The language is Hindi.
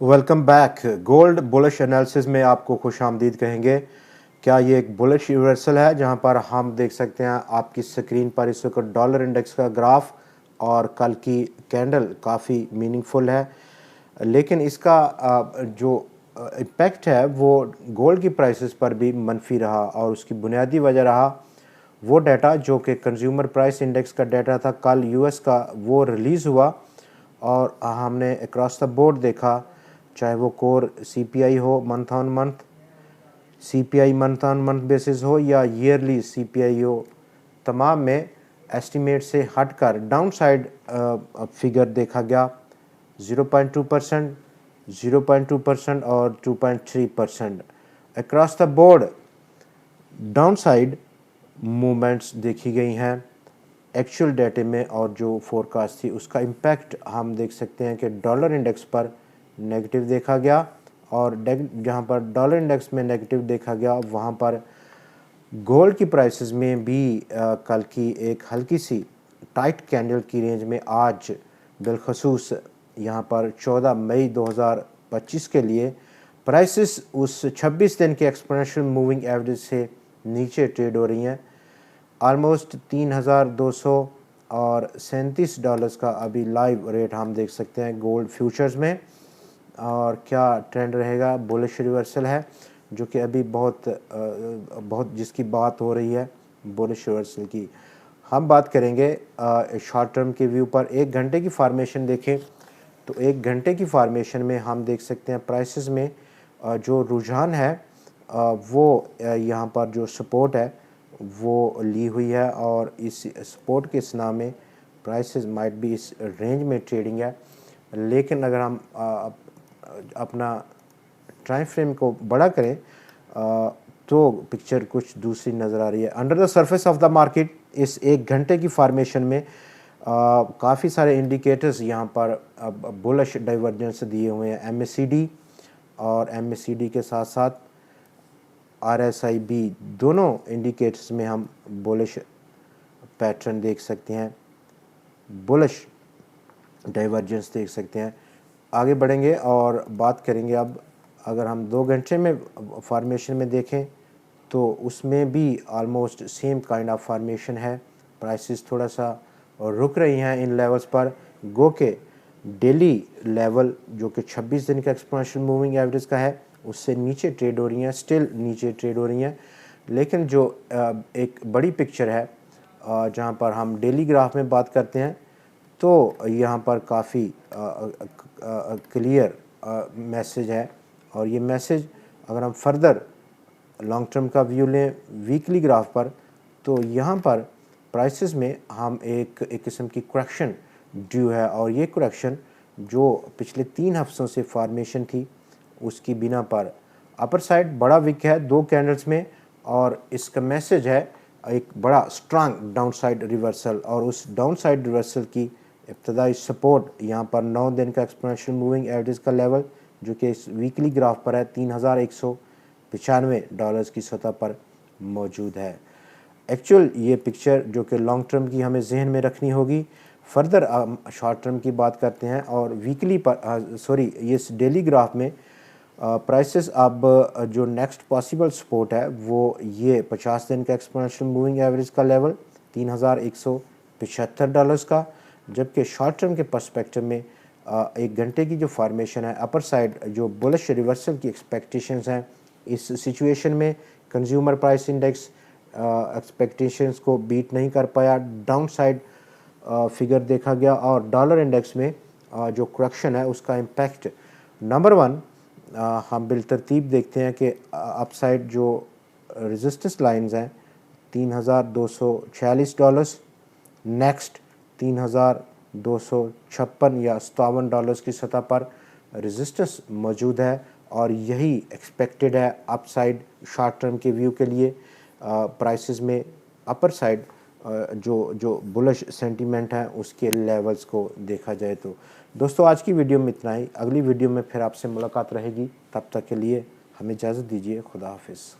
Welcome back. Gold bullish analysis में आपको खुश आमदीद कहेंगे। क्या ये एक बुलिश रिवर्सल है जहां पर हम देख सकते हैं आपकी स्क्रीन पर इस वक्त डॉलर इंडेक्स का ग्राफ और कल की कैंडल काफ़ी मीनिंगफुल है, लेकिन इसका जो इम्पेक्ट है वो गोल्ड की प्राइसेस पर भी मनफी रहा और उसकी बुनियादी वजह रहा वो डाटा जो कि कंज्यूमर प्राइस इंडेक्स का डाटा था कल यूएस का, वो रिलीज़ हुआ और हमने अक्रॉस द बोर्ड देखा, चाहे वो कोर सीपीआई हो month on month, CPI month on month basis हो या ईयरली सीपीआई हो, तमाम में एस्टीमेट से हटकर डाउन साइड फिगर देखा गया। 0.2%, 0.2% और 2.3%। Across the board down side movements देखी गई हैं एक्चुअल डेटे में, और जो फोरकास्ट थी उसका इम्पैक्ट हम देख सकते हैं कि डॉलर इंडेक्स पर नेगेटिव देखा गया, और जहां पर डॉलर इंडेक्स में नेगेटिव देखा गया वहां पर गोल्ड की प्राइसेस में भी कल की एक हल्की सी टाइट कैंडल की रेंज में आज बिलखसूस यहां पर 14 मई 2025 के लिए प्राइसेस उस 26 दिन के एक्सपोनेंशियल मूविंग एवरेज से नीचे ट्रेड हो रही हैं। ऑलमोस्ट 3,200 और $37 का अभी लाइव रेट हम देख सकते हैं गोल्ड फ्यूचर्स में। और क्या ट्रेंड रहेगा? बुलिश रिवर्सल है जो कि अभी बहुत जिसकी बात हो रही है बुलिश रिवर्सल की। हम बात करेंगे शॉर्ट टर्म के व्यू पर। 1 घंटे की फार्मेशन देखें तो 1 घंटे की फार्मेशन में हम देख सकते हैं प्राइसेस में जो रुझान है वो यहाँ पर जो सपोर्ट है वो ली हुई है, और इस सपोर्ट के स्ना में प्राइसेस माइट भी इस रेंज में ट्रेडिंग है। लेकिन अगर हम अपना टाइम फ्रेम को बड़ा करें तो पिक्चर कुछ दूसरी नज़र आ रही है। Under the surface of the market इस 1 घंटे की फार्मेशन में काफ़ी सारे इंडिकेटर्स यहाँ पर बुलिश डाइवर्जेंस दिए हुए हैं। एमएससीडी और एमएससीडी के साथ साथ आरएसआई भी, दोनों इंडिकेटर्स में हम बुलिश पैटर्न देख सकते हैं, बुलिश डाइवर्जेंस देख सकते हैं। आगे बढ़ेंगे और बात करेंगे अब अगर हम 2 घंटे में फार्मेशन में देखें तो उसमें भी almost same kind of formation है। प्राइसेस थोड़ा सा रुक रही हैं इन लेवल्स पर, गो के डेली लेवल जो कि 26 दिन का एक्सपोनेंशियल मूविंग एवरेज का है उससे नीचे ट्रेड हो रही हैं, स्टिल नीचे ट्रेड हो रही हैं। लेकिन जो एक बड़ी पिक्चर है जहां पर हम डेली ग्राफ में बात करते हैं तो यहाँ पर काफ़ी क्लियर मैसेज है, और ये मैसेज अगर हम फर्दर लॉन्ग टर्म का व्यू लें वीकली ग्राफ पर तो यहाँ पर प्राइसेस में हम एक किस्म की करेक्शन ड्यू है, और ये करेक्शन जो पिछले 3 हफ्तों से फॉर्मेशन थी उसकी बिना पर अपर साइड बड़ा वीक है 2 कैंडल्स में, और इसका मैसेज है एक बड़ा स्ट्रांग डाउन साइड रिवर्सल, और उस डाउन साइड रिवर्सल की इब्तदाई सपोर्ट यहाँ पर 9 दिन का एक्सपोनेंशियल मूविंग एवरेज का लेवल जो कि इस वीकली ग्राफ पर है $3,195 की सतह पर मौजूद है। एक्चुअल ये पिक्चर जो कि लॉन्ग टर्म की हमें जहन में रखनी होगी। फर्दर शॉर्ट टर्म की बात करते हैं और वीकली पर ये इस डेली ग्राफ में प्राइसेस अब जो नेक्स्ट पॉसिबल सपोर्ट है वो ये 50 दिन का एक्सपोनेंशियल मूविंग एवरेज का लेवल $3,175 का, जबकि शॉर्ट टर्म के पर्सपेक्टिव में 1 घंटे की जो फार्मेशन है अपर साइड जो बुलिश रिवर्सल की एक्सपेक्टेशंस हैं, इस सिचुएशन में कंज्यूमर प्राइस इंडेक्स एक्सपेक्टेशंस को बीट नहीं कर पाया, डाउन साइड फिगर देखा गया, और डॉलर इंडेक्स में जो करेक्शन है उसका इम्पैक्ट नंबर 1 हम बिलतरतीब देखते हैं कि अपसाइड जो रेजिस्टेंस लाइंस हैं $3,246, नेक्स्ट $3,256 या $57 की सतह पर रेजिस्टेंस मौजूद है, और यही एक्सपेक्टेड है अपसाइड शॉर्ट टर्म के व्यू के लिए प्राइसेस में अपर साइड जो बुलिश सेंटीमेंट है उसके लेवल्स को देखा जाए तो। दोस्तों आज की वीडियो में इतना ही, अगली वीडियो में फिर आपसे मुलाकात रहेगी, तब तक के लिए हमें इजाज़त दीजिए। खुदा हाफिज़।